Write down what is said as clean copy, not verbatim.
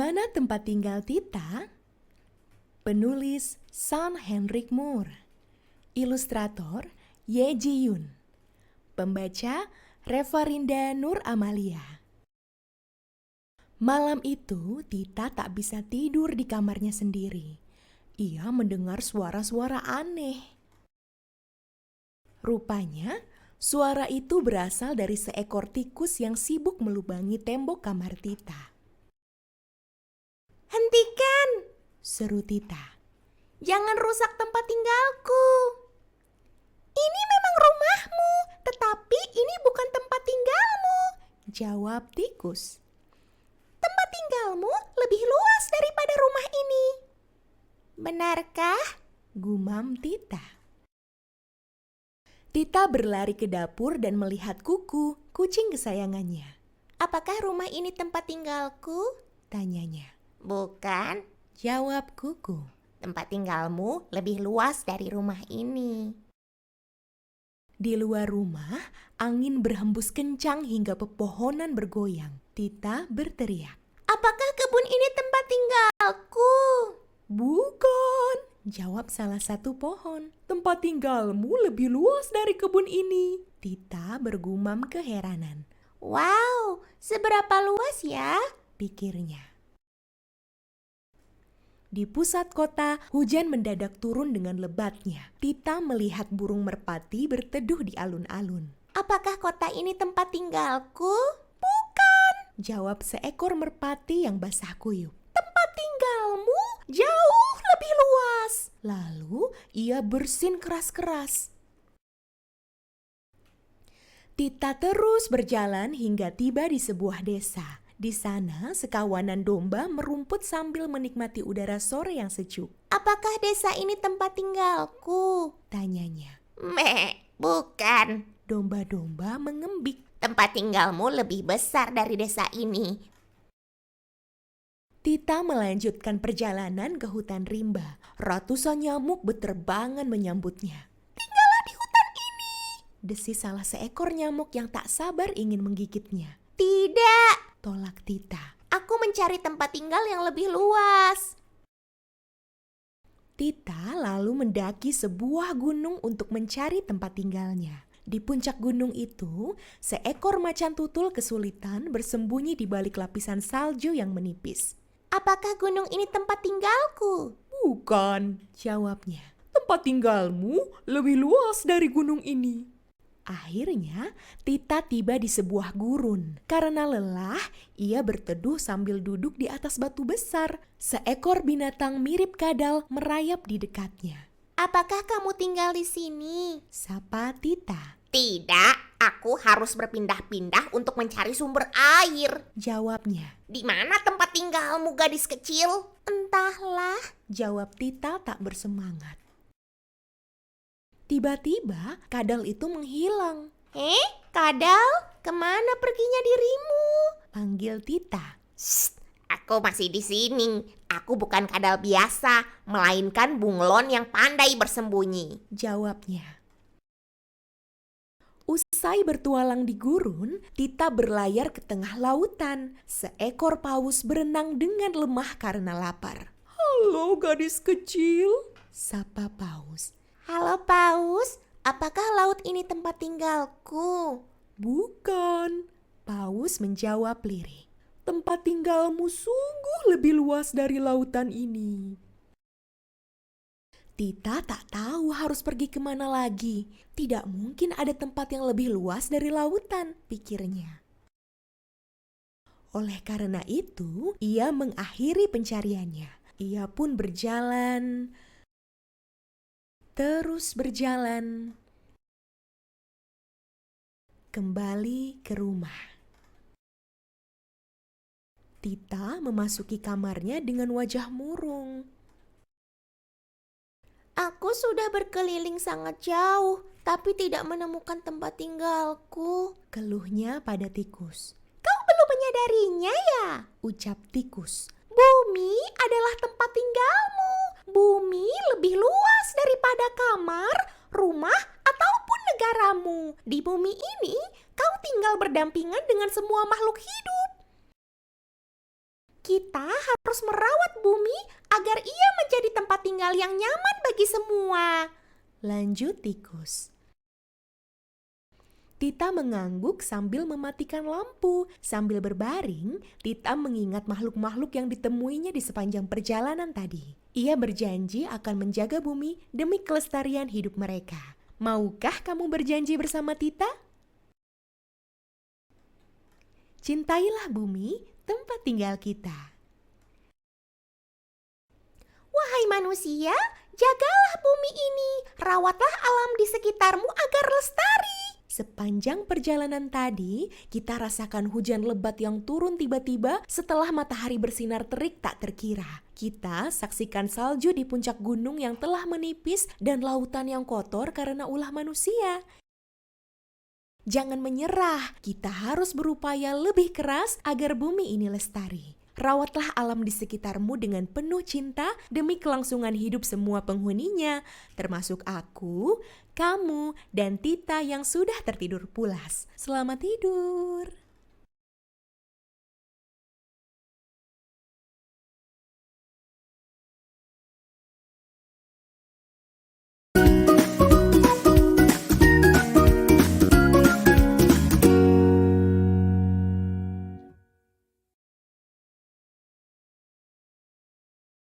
Di mana tempat tinggal Tita? Penulis San Henrik Moore. Ilustrator Ye Ji Yun. Pembaca Revarinda Nur Amalia. Malam itu Tita tak bisa tidur di kamarnya sendiri. Ia mendengar suara-suara aneh. Rupanya suara itu berasal dari seekor tikus yang sibuk melubangi tembok kamar Tita. "Hentikan!" seru Tita. "Jangan rusak tempat tinggalku. Ini memang rumahmu, tetapi ini bukan tempat tinggalmu," jawab tikus. "Tempat tinggalmu lebih luas daripada rumah ini." "Benarkah?" gumam Tita. Tita berlari ke dapur dan melihat Kuku, kucing kesayangannya. "Apakah rumah ini tempat tinggalku?" tanyanya. "Bukan," jawab Kuku. "Tempat tinggalmu lebih luas dari rumah ini." Di luar rumah, angin berhembus kencang hingga pepohonan bergoyang. Tita berteriak, "Apakah kebun ini tempat tinggalku?" "Bukan," jawab salah satu pohon. "Tempat tinggalmu lebih luas dari kebun ini." Tita bergumam keheranan. "Wow, seberapa luas ya?" pikirnya. Di pusat kota, hujan mendadak turun dengan lebatnya. Tita melihat burung merpati berteduh di alun-alun. "Apakah kota ini tempat tinggalku?" "Bukan," jawab seekor merpati yang basah kuyup. "Tempat tinggalmu jauh lebih luas." Lalu ia bersin keras-keras. Tita terus berjalan hingga tiba di sebuah desa. Di sana, sekawanan domba merumput sambil menikmati udara sore yang sejuk. "Apakah desa ini tempat tinggalku?" tanyanya. Bukan." Domba-domba mengembik. "Tempat tinggalmu lebih besar dari desa ini." Tita melanjutkan perjalanan ke hutan rimba. Ratusan nyamuk berterbangan menyambutnya. "Tinggallah di hutan ini," desis salah seekor nyamuk yang tak sabar ingin menggigitnya. "Tidak," tolak Tita. "Aku mencari tempat tinggal yang lebih luas." Tita lalu mendaki sebuah gunung untuk mencari tempat tinggalnya. Di puncak gunung itu, seekor macan tutul kesulitan bersembunyi di balik lapisan salju yang menipis. "Apakah gunung ini tempat tinggalku?" "Bukan," jawabnya. "Tempat tinggalmu lebih luas dari gunung ini." Akhirnya, Tita tiba di sebuah gurun. Karena lelah, ia berteduh sambil duduk di atas batu besar. Seekor binatang mirip kadal merayap di dekatnya. "Apakah kamu tinggal di sini?" sapa Tita. "Tidak, aku harus berpindah-pindah untuk mencari sumber air," jawabnya. "Di mana tempat tinggalmu, gadis kecil?" "Entahlah," jawab Tita tak bersemangat. Tiba-tiba kadal itu menghilang. Kadal, kemana perginya dirimu?" panggil Tita. "Shh, aku masih di sini. Aku bukan kadal biasa, melainkan bunglon yang pandai bersembunyi," jawabnya. Usai bertualang di gurun, Tita berlayar ke tengah lautan. Seekor paus berenang dengan lemah karena lapar. "Halo gadis kecil," sapa paus. "Halo paus, apakah laut ini tempat tinggalku?" "Bukan," paus menjawab lirih. "Tempat tinggalmu sungguh lebih luas dari lautan ini." Tita tak tahu harus pergi kemana lagi. Tidak mungkin ada tempat yang lebih luas dari lautan, pikirnya. Oleh karena itu, ia mengakhiri pencariannya. Ia pun berjalan, terus berjalan, kembali ke rumah. Tita memasuki kamarnya dengan wajah murung. "Aku sudah berkeliling sangat jauh, tapi tidak menemukan tempat tinggalku," keluhnya pada tikus. "Kau belum menyadarinya ya?" ucap tikus. "Bumi adalah tempat tinggalmu. Bumi lebih luas daripada kamar, rumah, ataupun negaramu. Di bumi ini, kau tinggal berdampingan dengan semua makhluk hidup." Kita harus merawat bumi agar ia menjadi tempat tinggal yang nyaman bagi semua. Lanjut tikus. Tita mengangguk sambil mematikan lampu. Sambil berbaring, Tita mengingat makhluk-makhluk yang ditemuinya di sepanjang perjalanan tadi. Ia berjanji akan menjaga bumi demi kelestarian hidup mereka. Maukah kamu berjanji bersama Tita? Cintailah bumi, tempat tinggal kita. Wahai manusia, jagalah bumi ini. Rawatlah alam di sekitarmu agar lestari. Sepanjang perjalanan tadi, kita rasakan hujan lebat yang turun tiba-tiba setelah matahari bersinar terik tak terkira. Kita saksikan salju di puncak gunung yang telah menipis dan lautan yang kotor karena ulah manusia. Jangan menyerah, kita harus berupaya lebih keras agar bumi ini lestari. Rawatlah alam di sekitarmu dengan penuh cinta demi kelangsungan hidup semua penghuninya, termasuk aku, kamu, dan Tita yang sudah tertidur pulas. Selamat tidur.